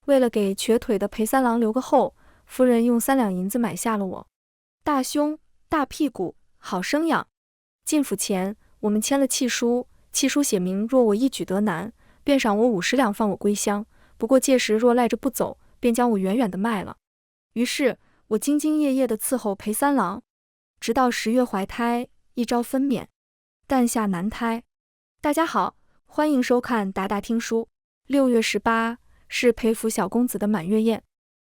为了给瘸腿的裴三郎留个后，夫人用3两银子买下了我。大胸、大屁股，好生养。进府前，我们签了契书，契书写明若我一举得男，便赏我50两放我归乡，不过届时若赖着不走，便将我远远的卖了。于是我兢兢业业地伺候裴三郎，直到10月怀胎，1朝分娩，诞下男胎。大家好，欢迎收看达达听书。6月18是裴府小公子的满月宴，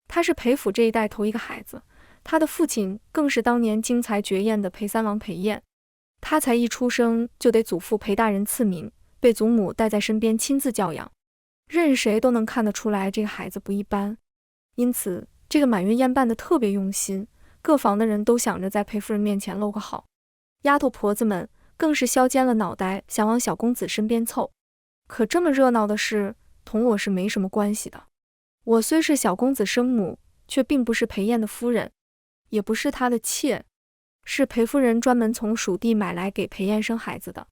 他是裴府这一代头一个孩子，他的父亲更是当年惊才绝艳的裴三郎裴彦。他才一出生就得祖父裴大人赐名，被祖母带在身边亲自教养，任谁都能看得出来这个孩子不一般。因此这个满月宴办得特别用心，各房的人都想着在裴夫人面前露个好，丫头婆子们更是削尖了脑袋想往小公子身边凑。可这么热闹的事同我是没什么关系的。我虽是小公子生母，却并不是裴彦的夫人，也不是他的妾，是裴夫人专门从蜀地买来给裴彦生孩子的。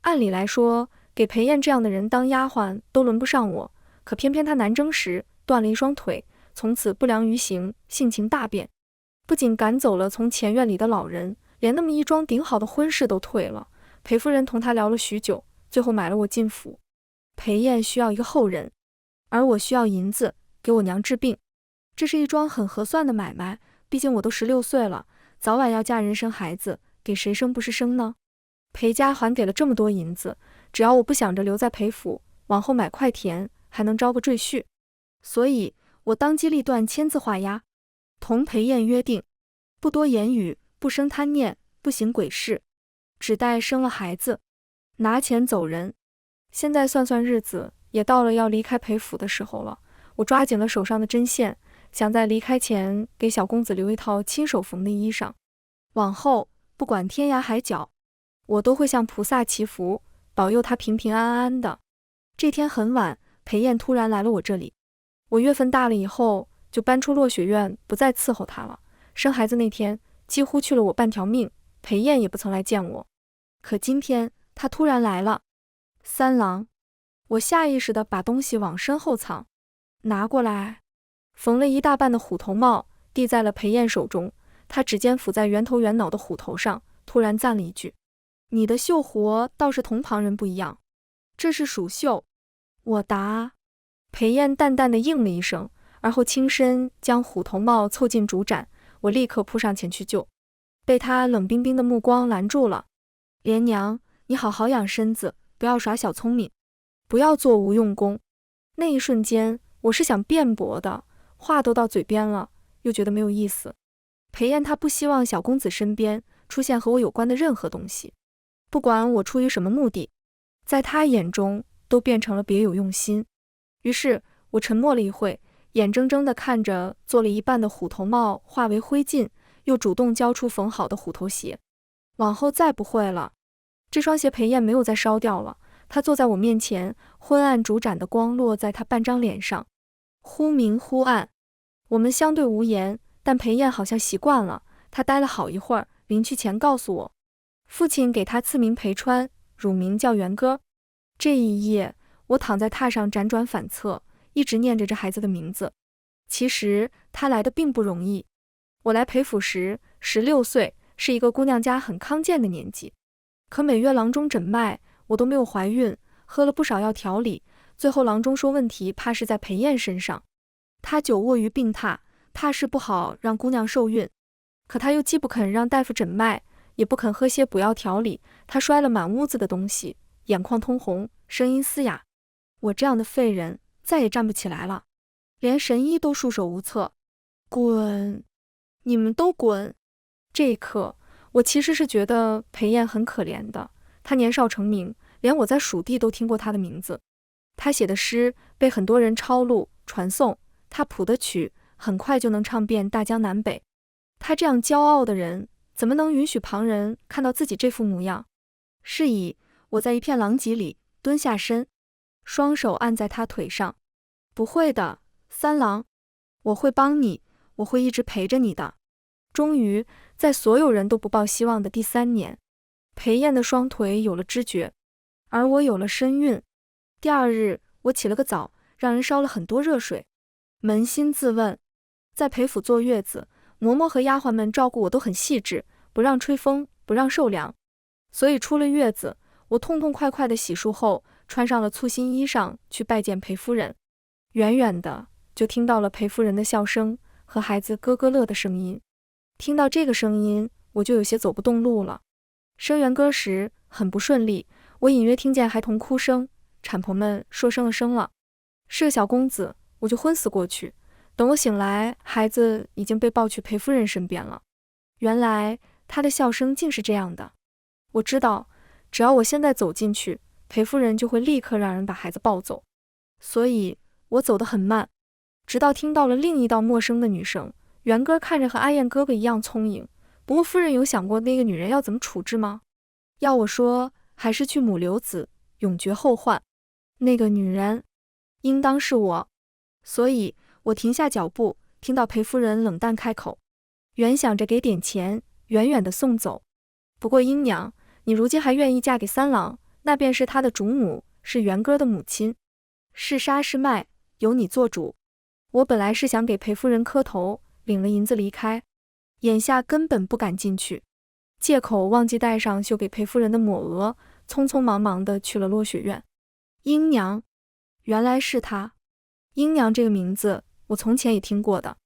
按理来说，给裴彦这样的人当丫鬟都轮不上我，可偏偏他南征时断了一双腿，从此不良于行，性情大变，不仅赶走了从前院里的老人，连那么一桩顶好的婚事都退了。裴夫人同他聊了许久，最后买了我进府。裴彦需要一个后人，而我需要银子给我娘治病，这是一桩很合算的买卖，毕竟我都16岁了，早晚要嫁人生孩子，给谁生不是生呢？裴家还给了这么多银子，只要我不想着留在裴府，往后买块田还能招个赘婿，所以我当机立断签字画押，同裴彦约定，不多言语，不生贪念，不行鬼事，只待生了孩子，拿钱走人。现在算算日子，也到了要离开裴府的时候了。我抓紧了手上的针线，想在离开前给小公子留一套亲手缝的衣裳。往后不管天涯海角，我都会向菩萨祈福，保佑他平平安安的。这天很晚，裴彦突然来了我这里。我月份大了以后，就搬出落雪院，不再伺候他了。生孩子那天，几乎去了我半条命，裴彦也不曾来见我。可今天他突然来了。三郎，我下意识地把东西往身后藏，拿过来，缝了一大半的虎头帽，递在了裴彦手中。他指尖抚在圆头圆脑的虎头上，突然赞了一句：“你的绣活倒是同旁人不一样，这是蜀绣。”我答。裴彦淡淡地应了一声，而后轻身将虎头帽凑近竹盏，我立刻扑上前去救，被他冷冰冰的目光拦住了。莲娘，你好好养身子，不要耍小聪明，不要做无用功。那一瞬间，我是想辩驳的，话都到嘴边了，又觉得没有意思。裴彦他不希望小公子身边出现和我有关的任何东西，不管我出于什么目的，在他眼中都变成了别有用心。于是我沉默了一会，眼睁睁地看着做了一半的虎头帽化为灰烬，又主动交出缝好的虎头鞋。往后再不会了。这双鞋裴彦没有再烧掉了，他坐在我面前，昏暗烛盏的光落在他半张脸上，忽明忽暗。我们相对无言，但裴彦好像习惯了，他待了好一会儿，临去前告诉我，父亲给他赐名裴川，乳名叫元歌。这一夜，我躺在榻上辗转反侧，一直念着这孩子的名字。其实他来的并不容易。我来裴府时16岁，是一个姑娘家很康健的年纪，可每月郎中诊脉，我都没有怀孕，喝了不少药调理，最后郎中说问题怕是在裴彦身上。他久卧于病榻，怕是不好让姑娘受孕，可他又既不肯让大夫诊脉，也不肯喝些补药调理，他摔了满屋子的东西，眼眶通红，声音嘶哑。我这样的废人再也站不起来了，连神医都束手无策。滚！你们都滚！这一刻，我其实是觉得裴彦很可怜的。他年少成名，连我在蜀地都听过他的名字。他写的诗被很多人抄录传颂，他谱的曲很快就能唱遍大江南北。他这样骄傲的人，怎么能允许旁人看到自己这副模样？是以我在一片狼藉里蹲下身，双手按在他腿上。不会的，三郎，我会帮你，我会一直陪着你的。终于，在所有人都不抱希望的第3年，裴彦的双腿有了知觉，而我有了身孕。第2日，我起了个早，让人烧了很多热水，扪心自问，在裴府坐月子，嬷嬷和丫鬟们照顾我都很细致，不让吹风，不让受凉。所以出了月子，我痛痛快快的洗漱后，穿上了粗新衣裳去拜见裴夫人。远远的就听到了裴夫人的笑声和孩子咯咯乐的声音。听到这个声音，我就有些走不动路了。生元歌时很不顺利，我隐约听见孩童哭声，产婆们说生了。是个小公子，我就昏死过去。等我醒来，孩子已经被抱去裴夫人身边了。原来她的笑声竟是这样的。我知道，只要我现在走进去，裴夫人就会立刻让人把孩子抱走。所以我走得很慢，直到听到了另一道陌生的女声。元哥看着和阿燕哥哥一样聪颖，不过夫人有想过那个女人要怎么处置吗？要我说，还是去母留子，永绝后患。那个女人应当是我。所以我停下脚步，听到裴夫人冷淡开口，原想着给点钱，远远地送走。不过英娘，你如今还愿意嫁给三郎，那便是他的主母，是元哥的母亲，是杀是卖，由你做主。我本来是想给裴夫人磕头，领了银子离开，眼下根本不敢进去，借口忘记带上绣给裴夫人的抹额，匆匆忙忙地去了落雪院。英娘，原来是她。英娘这个名字我从前也听过的，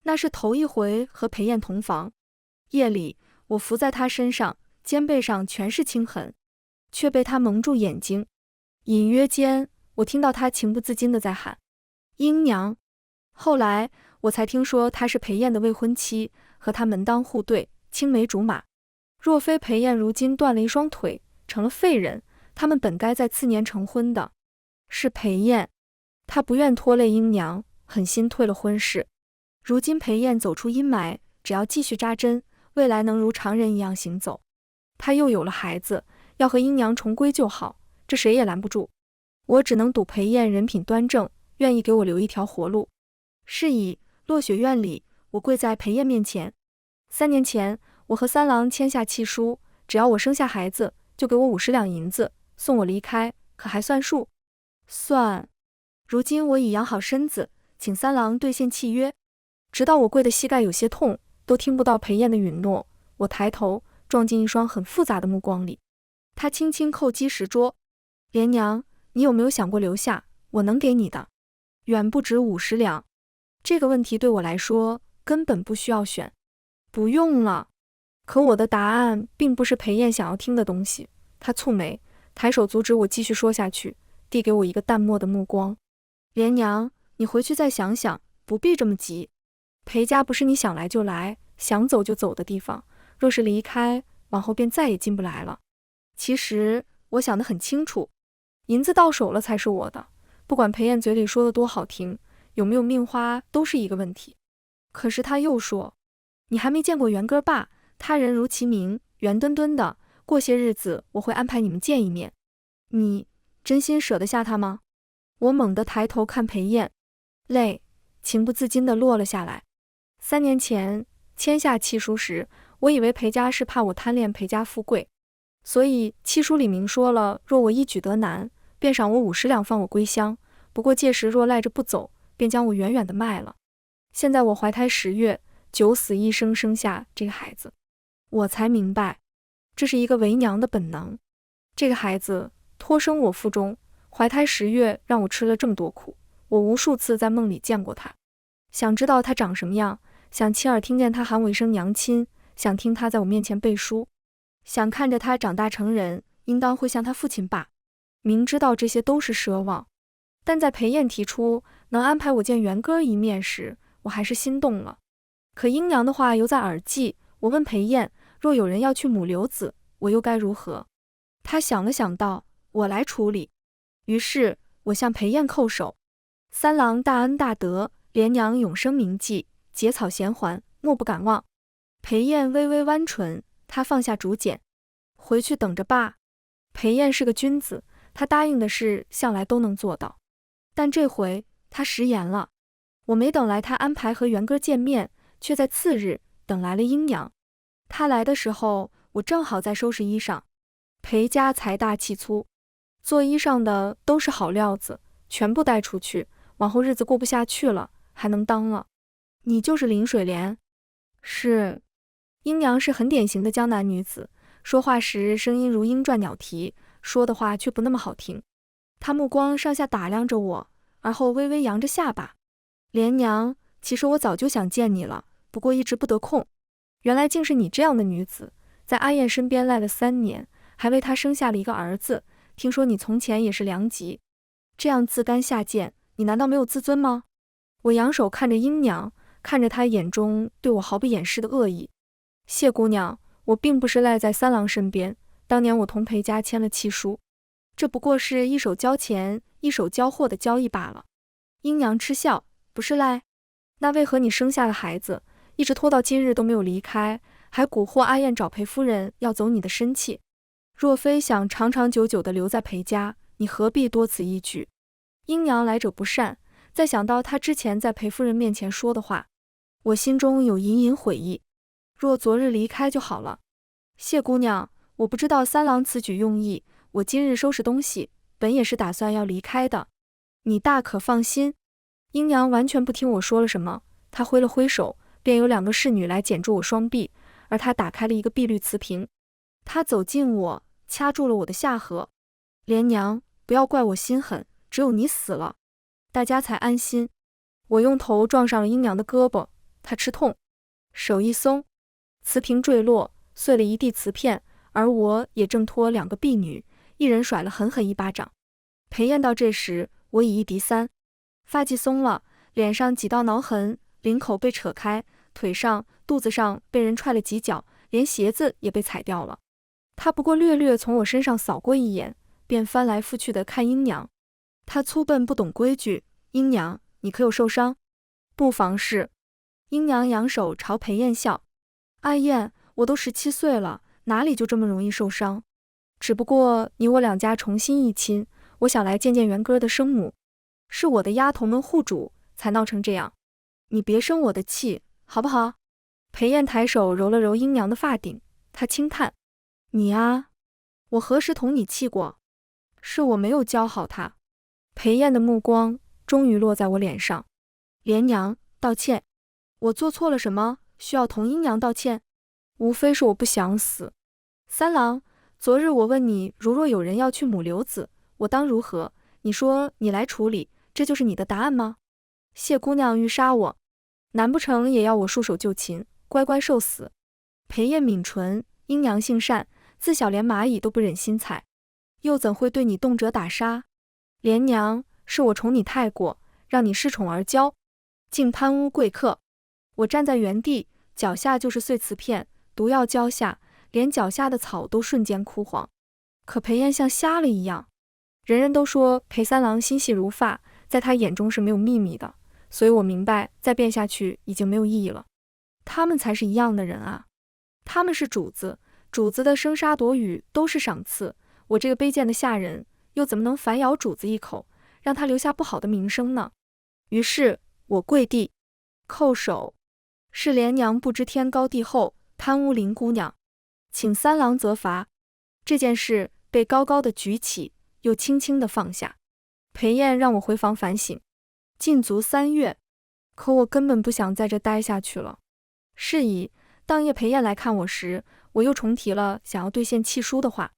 那是头一回和裴燕同房。夜里我伏在她身上，肩背上全是青痕，却被她蒙住眼睛。隐约间我听到她情不自禁地在喊英娘。后来我才听说她是裴燕的未婚妻，和她门当户对，青梅竹马。若非裴燕如今断了一双腿，成了废人，他们本该在次年成婚的。是裴燕，她不愿拖累英娘，狠心退了婚事。如今裴燕走出阴霾，只要继续扎针，未来能如常人一样行走。她又有了孩子，要和英娘重归就好，这谁也拦不住。我只能赌裴燕人品端正，愿意给我留一条活路。是以落雪院里，我跪在裴燕面前。3年前，我和三郎签下契书，只要我生下孩子，就给我50两银子，送我离开，可还算数？算。如今我已养好身子，请三郎兑现契约。直到我跪的膝盖有些痛，都听不到裴燕的允诺。我抬头撞进一双很复杂的目光里。他轻轻叩击石桌。莲娘，你有没有想过留下？我能给你的远不止50两。这个问题对我来说根本不需要选。不用了。可我的答案并不是裴燕想要听的东西。她蹙眉，抬手阻止我继续说下去，递给我一个淡漠的目光。莲娘，你回去再想想，不必这么急。裴家不是你想来就来，想走就走的地方，若是离开，往后便再也进不来了。其实我想得很清楚，银子到手了才是我的，不管裴燕嘴里说的多好听，有没有命花都是一个问题。可是他又说，你还没见过元哥爸，他人如其名，圆墩墩的，过些日子我会安排你们见一面。你真心舍得下他吗？我猛地抬头看裴燕，泪情不自禁地落了下来。3年前签下契书时，我以为裴家是怕我贪恋裴家富贵，所以契书里明说了，若我一举得男，便赏我50两放我归乡，不过届时若赖着不走，便将我远远地卖了。现在我怀胎10月，九死一生生下这个孩子，我才明白，这是一个为娘的本能。这个孩子托生我腹中，怀胎10月，让我吃了这么多苦。我无数次在梦里见过他，想知道他长什么样，想亲耳听见他喊我一声娘亲，想听他在我面前背书，想看着他长大成人，应当会像他父亲吧。明知道这些都是奢望，但在裴燕提出能安排我见元哥一面时，我还是心动了。可英娘的话犹在耳际，我问裴燕，若有人要去母留子，我又该如何？她想了想道，我来处理。于是我向裴燕叩首，三郎大恩大德，莲娘永生铭记，结草衔环，莫不敢忘。裴燕微微弯唇，她放下竹简，回去等着吧。裴燕是个君子，她答应的事向来都能做到，但这回她食言了。我没等来她安排和元哥见面，却在次日等来了英娘。她来的时候，我正好在收拾衣裳。裴家财大气粗，做衣裳的都是好料子，全部带出去，往后日子过不下去了，还能当了？你就是林水莲。是。英娘是很典型的江南女子，说话时声音如鹰转鸟啼，说的话却不那么好听。她目光上下打量着我，而后微微扬着下巴。莲娘，其实我早就想见你了，不过一直不得空。原来竟是你这样的女子，在阿燕身边赖了3年，还为她生下了一个儿子。听说你从前也是良籍，这样自甘下贱，你难道没有自尊吗？我扬手看着英娘，看着她眼中对我毫不掩饰的恶意。谢姑娘，我并不是赖在三郎身边，当年我同裴家签了契书，这不过是一手交钱一手交货的交易罢了。英娘嗤笑，不是赖？那为何你生下了孩子，一直拖到今日都没有离开，还蛊惑阿燕找裴夫人要走你的身契？若非想长长久久地留在裴家，你何必多此一举？英娘来者不善，再想到她之前在裴夫人面前说的话，我心中有隐隐悔意。若昨日离开就好了。谢姑娘，我不知道三郎此举用意，我今日收拾东西，本也是打算要离开的，你大可放心。英娘完全不听我说了什么，她挥了挥手，便有2个侍女来捡住我双臂，而她打开了一个碧绿瓷瓶。她走近我，掐住了我的下颌。莲娘，不要怪我心狠，只有你死了，大家才安心。我用头撞上了英娘的胳膊，她吃痛，手一松，瓷瓶坠落，碎了一地瓷片，而我也挣脱2个婢女，一人甩了狠狠一巴掌。裴燕到这时，我以1敌3，发髻松了，脸上几道挠痕，领口被扯开，腿上、肚子上被人踹了几脚，连鞋子也被踩掉了。他不过略略从我身上扫过一眼，便翻来覆去的看英娘。他粗笨不懂规矩，英娘，你可有受伤？不妨事。英娘扬手朝裴燕笑，阿燕，我都17岁了，哪里就这么容易受伤？只不过你我2家重新一亲，我想来见见元哥的生母，是我的丫头们护主，才闹成这样。你别生我的气，好不好？裴燕抬手揉了揉英娘的发顶，她轻叹，你啊，我何时同你气过？是我没有教好她。裴燕的目光终于落在我脸上。莲娘，道歉。我做错了什么，需要同英娘道歉？无非是我不想死。三郎，昨日我问你，如若有人要去母流子，我当如何？你说你来处理，这就是你的答案吗？谢姑娘欲杀我，难不成也要我束手就擒，乖乖受死？裴燕抿唇，英娘性善，自小连蚂蚁都不忍心踩，又怎会对你动辄打杀？莲娘，是我宠你太过，让你恃宠而骄，竟贪污贵客。我站在原地，脚下就是碎瓷片，毒药浇下，连脚下的草都瞬间枯黄。可裴燕像瞎了一样，人人都说裴三郎心细如发，在他眼中是没有秘密的，所以我明白再辩下去已经没有意义了。他们才是一样的人啊，他们是主子，主子的生杀夺语都是赏赐，我这个卑贱的下人又怎么能反咬主子一口，让他留下不好的名声呢？于是我跪地叩首，是莲娘不知天高地厚，贪污林姑娘，请三郎责罚。这件事被高高的举起，又轻轻的放下。裴燕让我回房反省，禁足3月，可我根本不想在这待下去了。是以当夜裴燕来看我时，我又重提了想要兑现契书的话。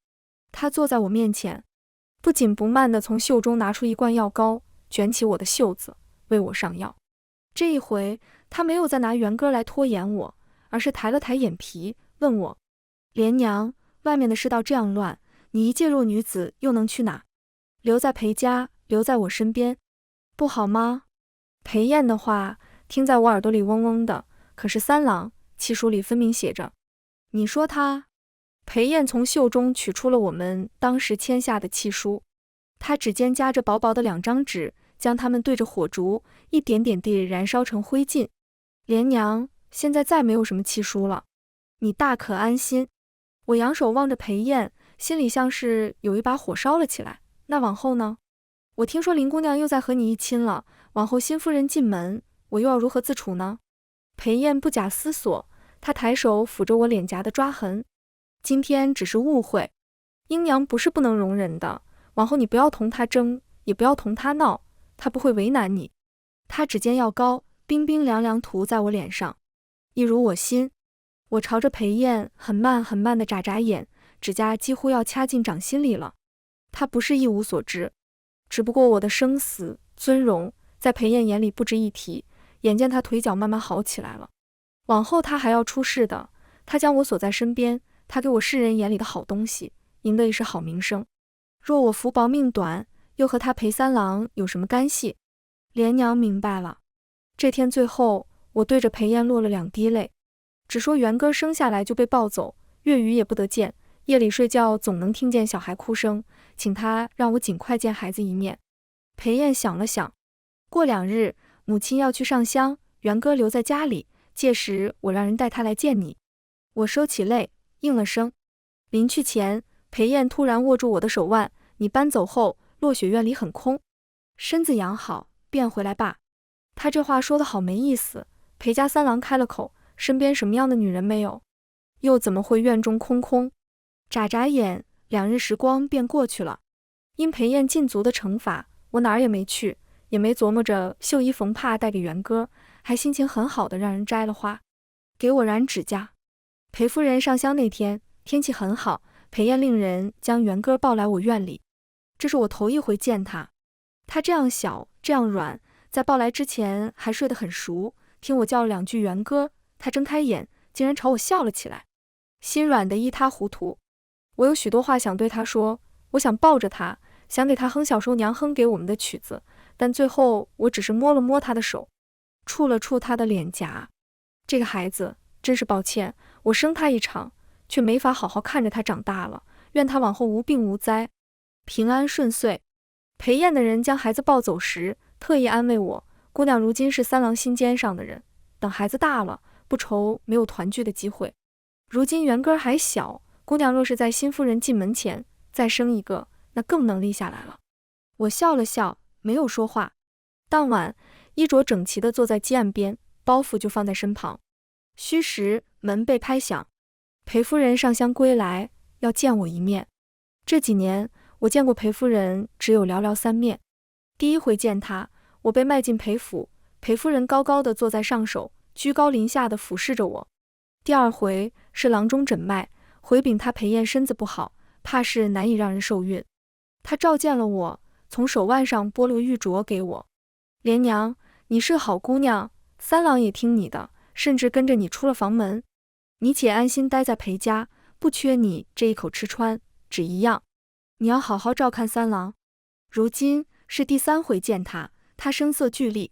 她坐在我面前，不紧不慢地从袖中拿出一罐药膏，卷起我的袖子，为我上药。这一回她没有再拿元歌来拖延我，而是抬了抬眼皮，问我，莲娘，外面的世道这样乱，你一介弱女子又能去哪？留在裴家，留在我身边，不好吗？裴燕的话听在我耳朵里嗡嗡的，可是三郎契书里分明写着，你说他？裴燕从袖中取出了我们当时签下的契书，她指尖夹着薄薄的2张纸，将它们对着火烛，一点点地燃烧成灰烬。莲娘，现在再没有什么契书了，你大可安心。我扬手望着裴燕，心里像是有一把火烧了起来。那往后呢？我听说林姑娘又在和你一亲了，往后新夫人进门，我又要如何自处呢？裴燕不假思索，她抬手抚着我脸颊的抓痕。今天只是误会，英娘不是不能容忍的，往后你不要同她争，也不要同她闹，她不会为难你。她指尖药膏，冰冰凉凉涂在我脸上，一如我心。我朝着裴燕很慢很慢地眨眨眼，指甲几乎要掐进掌心里了。他不是一无所知，只不过我的生死尊荣在裴燕眼里不值一提。眼见他腿脚慢慢好起来了，往后他还要出事的。他将我锁在身边，他给我世人眼里的好东西，赢得一时好名声。若我福薄命短，又和他裴三郎有什么干系？莲娘明白了。这天最后，我对着裴燕落了2滴泪，只说元哥生下来就被抱走，月余也不得见，夜里睡觉总能听见小孩哭声，请他让我尽快见孩子一面。裴燕想了想，过2日，母亲要去上香，元哥留在家里，届时我让人带他来见你。我收起泪，应了声。临去前，裴燕突然握住我的手腕，你搬走后，落雪院里很空，身子养好，便回来吧。他这话说得好没意思。裴家三郎开了口，身边什么样的女人没有？又怎么会院中空空？眨眨眼，2日时光便过去了。因裴燕禁足的惩罚，我哪儿也没去，也没琢磨着绣衣缝帕带给元哥，还心情很好的让人摘了花，给我染指甲。裴夫人上香那天，天气很好，裴燕令人将元哥抱来我院里。这是我头一回见他，他这样小，这样软，在抱来之前还睡得很熟。听我叫了2句元哥，他睁开眼，竟然朝我笑了起来，心软得一塌糊涂。我有许多话想对他说，我想抱着他，想给他哼小时候娘哼给我们的曲子，但最后我只是摸了摸他的手，触了触他的脸颊。这个孩子真是抱歉，我生他一场，却没法好好看着他长大了。愿他往后无病无灾，平安顺遂。裴燕的人将孩子抱走时，特意安慰我，姑娘如今是三郎心尖上的人，等孩子大了，不愁没有团聚的机会。如今元哥还小，姑娘若是在新夫人进门前再生一个，那更能立下来了。我笑了笑，没有说话。当晚，衣着整齐地坐在鸡案边，包袱就放在身旁。虚时，门被拍响，裴夫人上香归来，要见我一面。这几年，我见过裴夫人只有寥寥3面。第一回见她，我被迈进裴府，裴夫人高高地坐在上首，居高临下地俯视着我。第二回是郎中诊脉，回禀他裴燕身子不好，怕是难以让人受孕。他召见了我，从手腕上剥了个玉镯给我。莲娘，你是个好姑娘，三郎也听你的，甚至跟着你出了房门。你且安心待在裴家，不缺你这一口吃穿，只一样，你要好好照看三郎。如今是第3回见他，他声色俱厉。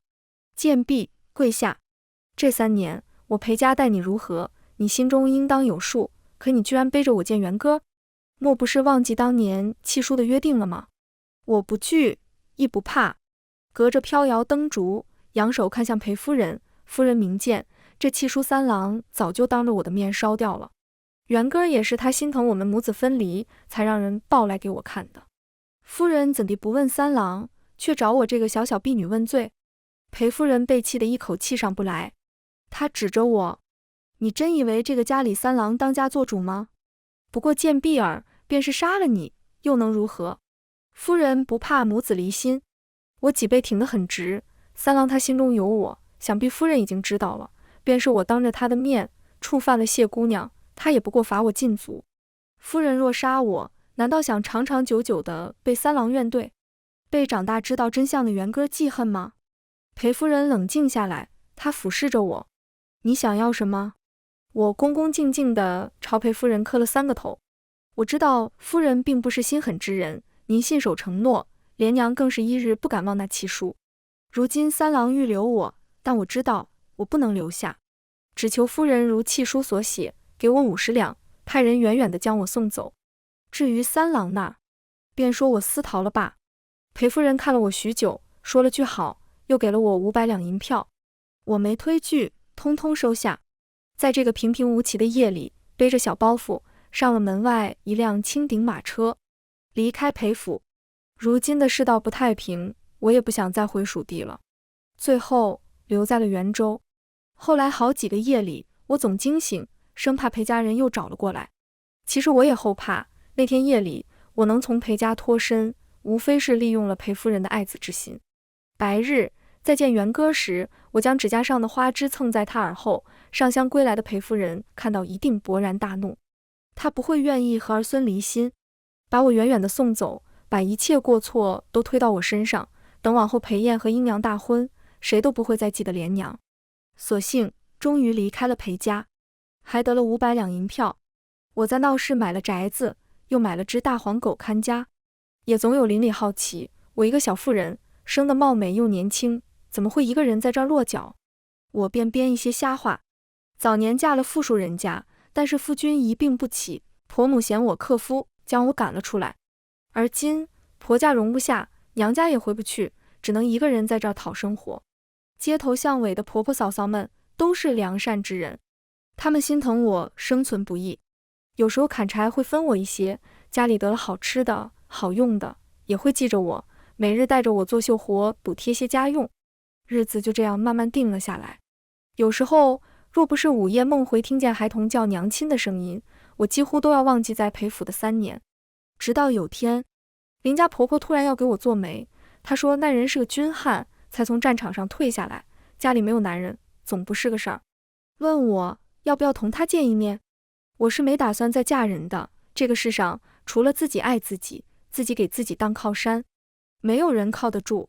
见毕，跪下。这3年，我裴家待你如何，你心中应当有数，可你居然背着我见元哥，莫不是忘记当年契书的约定了吗？我不惧，亦不怕。隔着飘摇灯烛，仰手看向裴夫人，夫人明鉴，这契书三郎早就当着我的面烧掉了。元哥也是他心疼我们母子分离，才让人抱来给我看的。夫人怎地不问三郎，却找我这个小小婢女问罪？裴夫人被气得一口气上不来，她指着我，你真以为这个家里三郎当家做主吗？不过见婢儿，便是杀了你，又能如何？夫人不怕母子离心。我脊背挺得很直，三郎他心中有我，想必夫人已经知道了，便是我当着他的面触犯了谢姑娘，他也不过罚我禁足。夫人若杀我，难道想长长久久的被三郎怨怼，被长大知道真相的元哥记恨吗？裴夫人冷静下来，她俯视着我，你想要什么？我恭恭敬敬地朝裴夫人磕了3个头。我知道夫人并不是心狠之人，您信守承诺，莲娘更是一日不敢忘那契书。如今三郎欲留我，但我知道我不能留下，只求夫人如契书所写，给我50两，派人远远地将我送走。至于三郎那儿，便说我私逃了罢。裴夫人看了我许久，说了句好，又给了我500两银票。我没推拒，通通收下。在这个平平无奇的夜里，背着小包袱上了门外一辆轻顶马车，离开裴府。如今的世道不太平，我也不想再回蜀地了，最后留在了元州。后来好几个夜里，我总惊醒，生怕裴家人又找了过来。其实我也后怕，那天夜里我能从裴家脱身，无非是利用了裴夫人的爱子之心。白日在见元哥时，我将指甲上的花枝蹭在他耳后。上香归来的裴夫人看到一定勃然大怒，她不会愿意和儿孙离心，把我远远地送走，把一切过错都推到我身上。等往后裴燕和英娘大婚，谁都不会再记得莲娘。所幸终于离开了裴家，还得了500两银票。我在闹市买了宅子，又买了只大黄狗看家。也总有邻里好奇，我一个小妇人，生得貌美又年轻，怎么会一个人在这儿落脚？我便编一些瞎话。早年嫁了富庶人家，但是夫君一病不起，婆母嫌我克夫，将我赶了出来。而今婆家容不下，娘家也回不去，只能一个人在这儿讨生活。街头巷尾的婆婆嫂嫂们都是良善之人，他们心疼我生存不易，有时候砍柴会分我一些，家里得了好吃的好用的，也会记着我，每日带着我做绣活，补贴些家用。日子就这样慢慢定了下来。有时候若不是午夜梦回听见孩童叫娘亲的声音，我几乎都要忘记在裴府的3年。直到有天，邻家婆婆突然要给我做媒，她说那人是个军汉，才从战场上退下来，家里没有男人，总不是个事儿，问我要不要同他见一面。我是没打算再嫁人的，这个世上除了自己爱自己，自己给自己当靠山，没有人靠得住。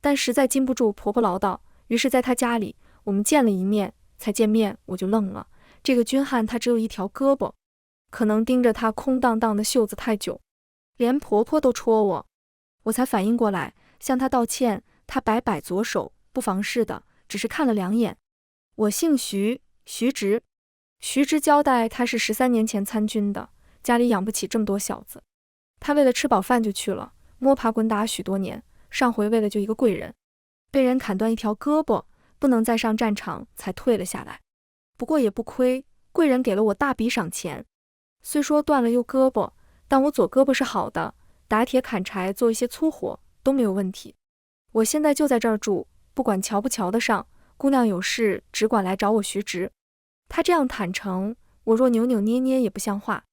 但实在禁不住婆婆唠叨，于是在她家里我们见了一面。才见面我就愣了，这个军汉他只有一条胳膊，可能盯着他空荡荡的袖子太久，连婆婆都戳我。我才反应过来，向他道歉，他摆摆左手，不妨事的，只是看了2眼。我姓徐，徐直。徐直交代他是13年前参军的，家里养不起这么多小子，他为了吃饱饭就去了，摸爬滚打许多年，上回为了救一个贵人，被人砍断一条胳膊，不能再上战场，才退了下来。不过也不亏，贵人给了我大笔赏钱。虽说断了右胳膊，但我左胳膊是好的，打铁砍柴做一些粗活都没有问题。我现在就在这儿住，不管瞧不瞧得上，姑娘有事只管来找我徐直。他这样坦诚，我若扭扭捏捏也不像话。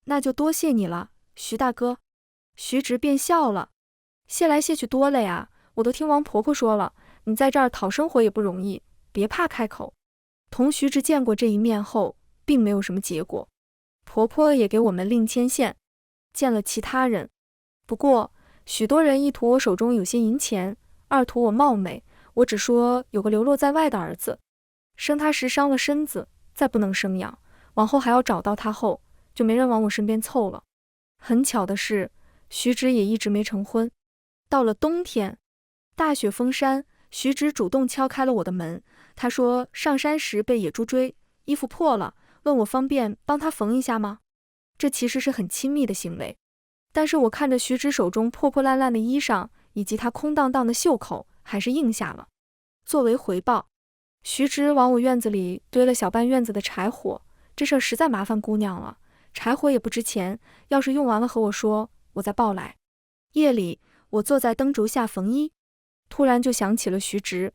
那就多谢你了，徐大哥。徐直便笑了，谢来谢去多了呀，我都听王婆婆说了，你在这儿讨生活也不容易，别怕开口。同徐直见过这一面后，并没有什么结果。婆婆也给我们另牵线，见了其他人。不过许多人一图我手中有些银钱，二图我貌美，我只说有个流落在外的儿子，生他时伤了身子，再不能生养，往后还要找到他后，就没人往我身边凑了。很巧的是，徐直也一直没成婚。到了冬天，大雪封山，徐直主动敲开了我的门。他说上山时被野猪追，衣服破了，问我方便帮他缝一下吗？这其实是很亲密的行为，但是我看着徐直手中破破烂烂的衣裳，以及他空荡荡的袖口，还是应下了。作为回报，徐直往我院子里堆了小半院子的柴火，这事儿实在麻烦姑娘了，柴火也不值钱，要是用完了和我说，我再报来。夜里，我坐在灯烛下缝衣，突然就想起了徐直。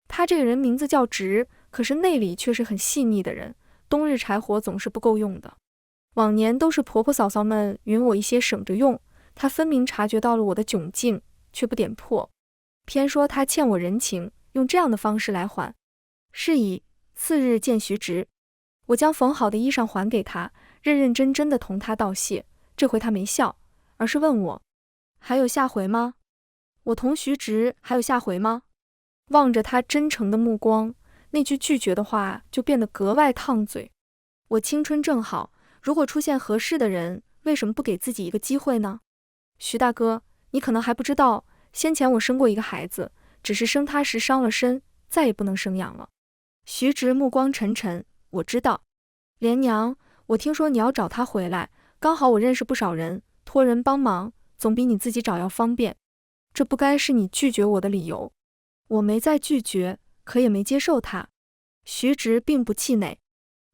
他这个人名字叫直，可是内里却是很细腻的人，冬日柴火总是不够用的。往年都是婆婆嫂嫂们允我一些省着用，他分明察觉到了我的窘境，却不点破，偏说他欠我人情，用这样的方式来还。是以次日见徐直，我将缝好的衣裳还给他，认认真真的同他道谢。这回他没笑，而是问我还有下回吗？我同徐直还有下回吗？望着他真诚的目光，那句拒绝的话就变得格外烫嘴。我青春正好，如果出现合适的人，为什么不给自己一个机会呢？徐大哥，你可能还不知道，先前我生过一个孩子，只是生他时伤了身，再也不能生养了。徐直目光沉沉，我知道。莲娘，我听说你要找他回来，刚好我认识不少人，托人帮忙，总比你自己找要方便。这不该是你拒绝我的理由。我没再拒绝，可也没接受他。徐直并不气馁，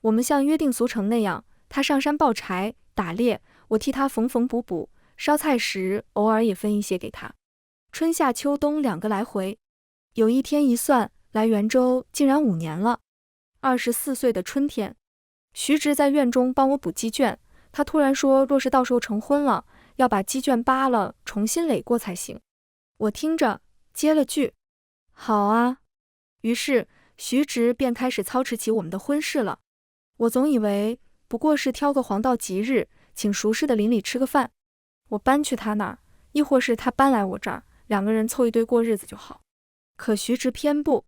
我们像约定俗成那样，他上山抱柴打猎，我替他缝缝补补，烧菜时偶尔也分一些给他。春夏秋冬2个来回，有一天一算，来袁州竟然5年了。24岁的春天，徐直在院中帮我补鸡圈，他突然说若是到时候成婚了，要把鸡圈扒了重新垒过才行。我听着接了句好啊。于是徐直便开始操持起我们的婚事了。我总以为不过是挑个黄道吉日，请熟识的邻里吃个饭，我搬去他那儿，亦或是他搬来我这儿，两个人凑一堆过日子就好。可徐直偏不，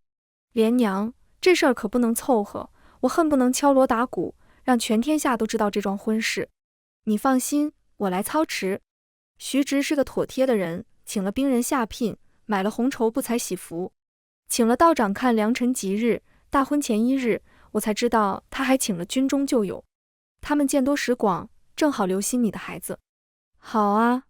莲娘，这事儿可不能凑合，我恨不能敲锣打鼓，让全天下都知道这桩婚事。你放心，我来操持。徐直是个妥帖的人，请了兵人下聘，买了红绸布彩喜服，请了道长看良辰吉日，大婚前1日，我才知道他还请了军中旧友，他们见多识广，正好留心你的孩子。好啊，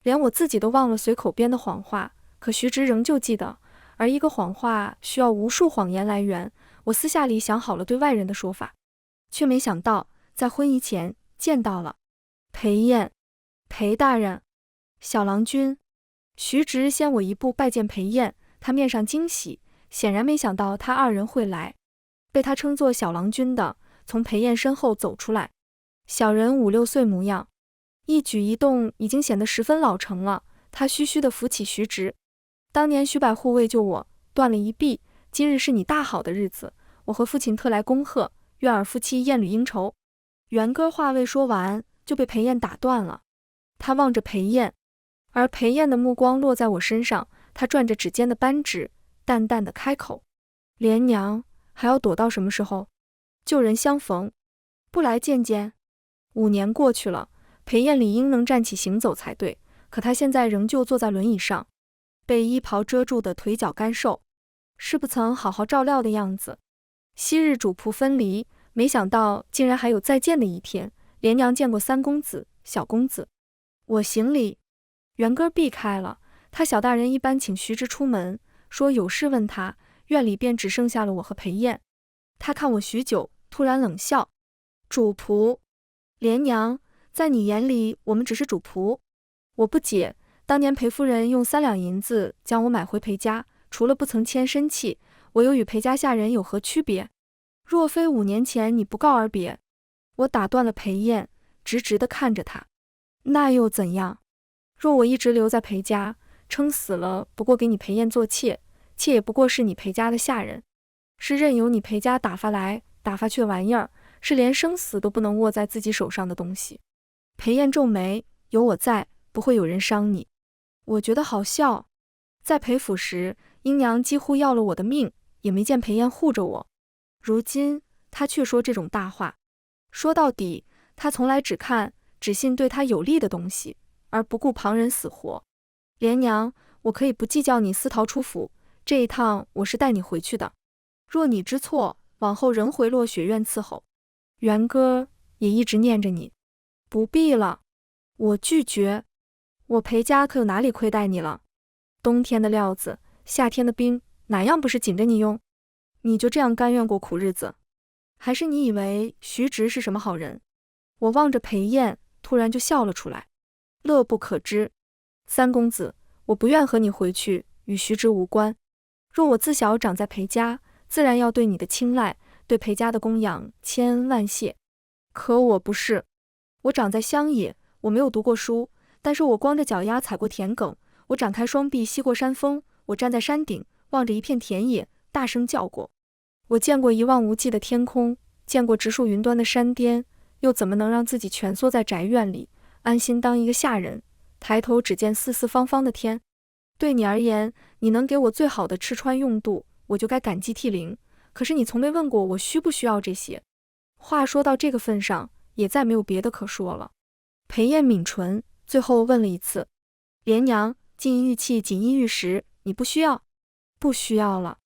连我自己都忘了随口编的谎话，可徐直仍旧记得，而一个谎话需要无数谎言来圆，我私下里想好了对外人的说法，却没想到在婚仪前见到了裴燕。裴大人，小郎君。徐直先我一步拜见裴燕，他面上惊喜，显然没想到他二人会来。被他称作小郎君的从裴燕身后走出来，小人5、6岁模样，一举一动已经显得十分老成了。他虚虚地扶起徐直，当年徐百户为救我断了一臂，今日是你大好的日子，我和父亲特来恭贺，愿尔夫妻燕履应酬。元哥话未说完，就被裴燕打断了。他望着裴燕，而裴燕的目光落在我身上，他转着指尖的扳指，淡淡的开口：莲娘，还要躲到什么时候？旧人相逢，不来见见？5年过去了，裴燕理应能站起行走才对，可她现在仍旧坐在轮椅上，被衣袍遮住的腿脚干瘦，是不曾好好照料的样子。昔日主仆分离，没想到竟然还有再见的一天。莲娘见过3公子、小公子。我行礼。元哥避开了，他小大人一般请徐直出门，说有事问他，院里便只剩下了我和裴燕。他看我许久，突然冷笑：主仆？莲娘，在你眼里我们只是主仆？我不解，当年裴夫人用3两银子将我买回裴家，除了不曾签身契，我又与裴家下人有何区别？若非5年前你不告而别。我打断了裴燕，直直地看着他。那又怎样？若我一直留在裴家，撑死了不过给你裴燕做妾，妾也不过是你裴家的下人，是任由你裴家打发来打发去的玩意儿，是连生死都不能握在自己手上的东西。裴燕皱眉，有我在，不会有人伤你。我觉得好笑，在裴府时，英娘几乎要了我的命，也没见裴燕护着我。如今她却说这种大话，说到底，她从来只信对她有利的东西，而不顾旁人死活。莲娘，我可以不计较你私逃出府，这一趟我是带你回去的。若你知错，往后仍回落雪院伺候。元哥也一直念着你。不必了，我拒绝。我裴家可有哪里亏待你了？冬天的料子，夏天的冰，哪样不是紧着你用？你就这样甘愿过苦日子？还是你以为徐直是什么好人？我望着裴燕，突然就笑了出来，乐不可支。3公子，我不愿和你回去，与徐直无关。若我自小长在裴家，自然要对你的青睐，对裴家的供养千恩万谢。可我不是，我长在乡野，我没有读过书，但是我光着脚丫踩过田埂，我展开双臂吸过山峰，我站在山顶，望着一片田野，大声叫过。我见过一望无际的天空，见过直树云端的山巅，又怎么能让自己蜷缩在宅院里，安心当一个下人，抬头只见四四方方的天？对你而言，你能给我最好的吃穿用度，我就该感激涕零。可是你从没问过我需不需要这些。话说到这个份上，也再没有别的可说了。裴燕抿唇，最后问了一次：莲娘，金银玉器、锦衣玉食，你不需要？不需要了。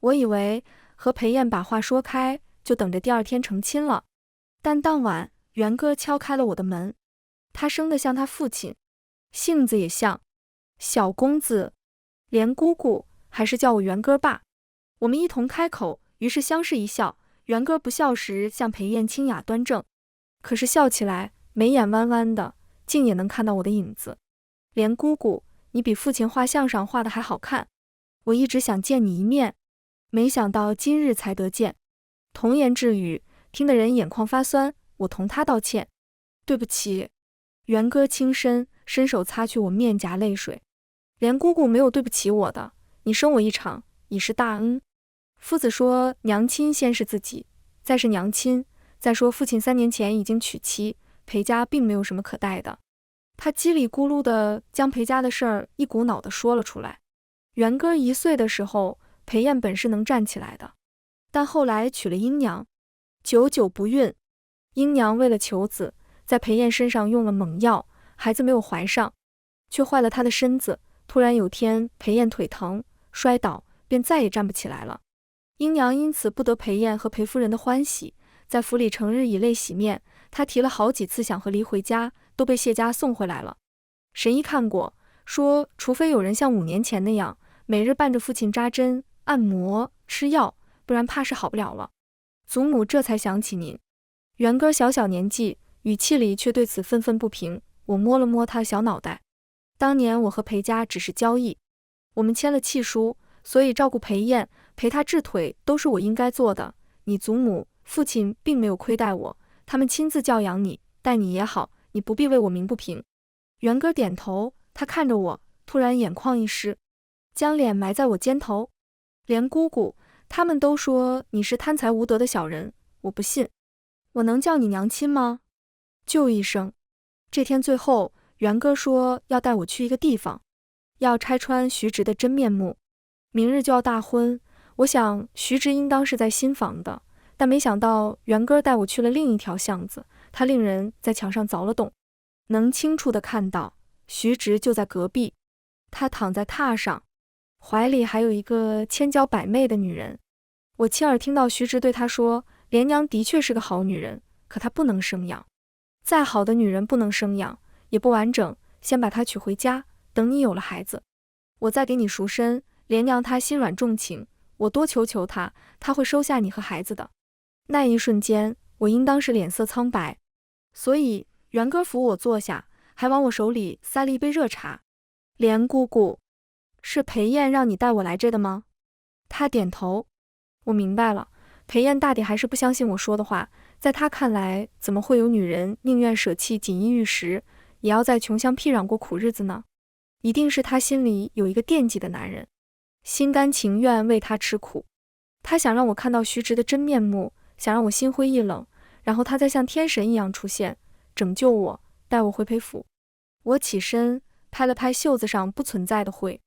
我以为和裴燕把话说开，就等着第2天成亲了。但当晚，元哥敲开了我的门，他生得像他父亲，性子也像。小公子，连姑姑还是叫我元哥爸。我们一同开口，于是相视一笑。元哥不笑时像裴燕清雅端正，可是笑起来眉眼弯弯的，竟也能看到我的影子。连姑姑，你比父亲画像上画的还好看，我一直想见你一面，没想到今日才得见。童言稚语，听得人眼眶发酸，我同他道歉。对不起。元哥轻身，伸手擦去我面颊泪水。连姑姑没有对不起我的，你生我一场，已是大恩。夫子说娘亲先是自己，再是娘亲，再说父亲3年前已经娶妻，裴家并没有什么可带的。他叽里咕噜地将裴家的事儿一股脑地说了出来。元哥1岁的时候，裴燕本是能站起来的，但后来娶了英娘，久久不孕。英娘为了求子，在裴燕身上用了猛药，孩子没有怀上，却坏了她的身子。突然有天，裴燕腿疼，摔倒，便再也站不起来了。英娘因此不得裴燕和裴夫人的欢喜，在府里成日以泪洗面。她提了好几次想和离回家，都被谢家送回来了。神医看过，说除非有人像5年前那样，每日伴着父亲扎针、按摩、吃药，不然怕是好不了了。祖母这才想起您。元哥小小年纪，语气里却对此愤愤不平。我摸了摸他的小脑袋。当年我和裴家只是交易，我们签了契书，所以照顾裴燕、陪她治腿都是我应该做的。你祖母、父亲并没有亏待我，他们亲自教养你，待你也好，你不必为我鸣不平。元哥点头，他看着我，突然眼眶一湿，将脸埋在我肩头。连姑姑他们都说你是贪财无德的小人，我不信。我能叫你娘亲吗？就一声。这天最后，元哥说要带我去一个地方，要拆穿徐直的真面目。明日就要大婚，我想徐直应当是在新房的，但没想到元哥带我去了另一条巷子，他令人在墙上凿了洞，能清楚地看到徐直就在隔壁。他躺在榻上，怀里还有一个千娇百媚的女人。我亲耳听到徐直对他说，莲娘的确是个好女人，可她不能生养。再好的女人不能生养，也不完整，先把她娶回家，等你有了孩子，我再给你赎身。莲娘她心软重情，我多求求她，她会收下你和孩子的。那一瞬间，我应当是脸色苍白，所以元哥扶我坐下，还往我手里塞了一杯热茶。莲姑姑，是裴燕让你带我来这的吗？她点头。我明白了，裴燕大抵还是不相信我说的话，在她看来，怎么会有女人宁愿舍弃锦衣玉食，也要在穷乡僻壤过苦日子呢？一定是她心里有一个惦记的男人，心甘情愿为她吃苦。她想让我看到徐直的真面目，想让我心灰意冷，然后她再像天神一样出现，拯救我，带我回裴府。我起身，拍了拍袖子上不存在的灰，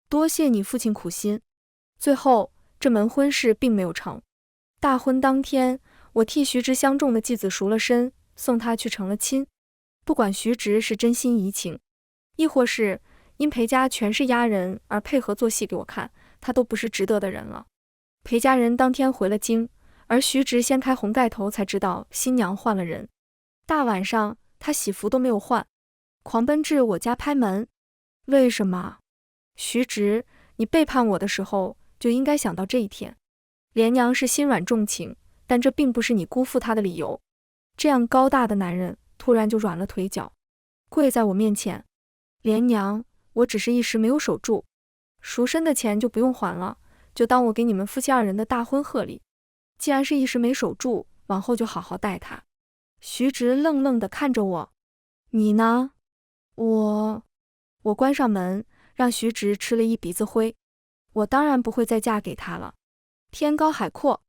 多谢你父亲苦心。最后，这门婚事并没有成。大婚当天，我替徐直相中的继子赎了身，送他去成了亲。不管徐直是真心移情，亦或是因裴家全是丫人而配合做戏给我看，他都不是值得的人了。裴家人当天回了京，而徐直掀开红盖头才知道新娘换了人。大晚上，他喜服都没有换，狂奔至我家拍门。为什么？徐直，你背叛我的时候就应该想到这一天。莲娘是心软重情，但这并不是你辜负她的理由。这样高大的男人突然就软了腿脚，跪在我面前。莲娘，我只是一时没有守住，赎身的钱就不用还了，就当我给你们夫妻2人的大婚贺礼。既然是一时没守住，往后就好好待他。徐直愣愣地看着我。你呢？我关上门，让徐直吃了一鼻子灰。我当然不会再嫁给他了。天高海阔，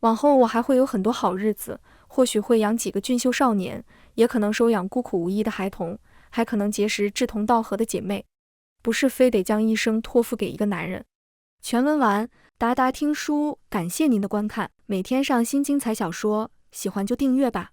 往后我还会有很多好日子，或许会养几个俊秀少年，也可能收养孤苦无依的孩童，还可能结识志同道合的姐妹，不是非得将一生托付给一个男人。全文完，达达听书，感谢您的观看，每天上新精彩小说，喜欢就订阅吧。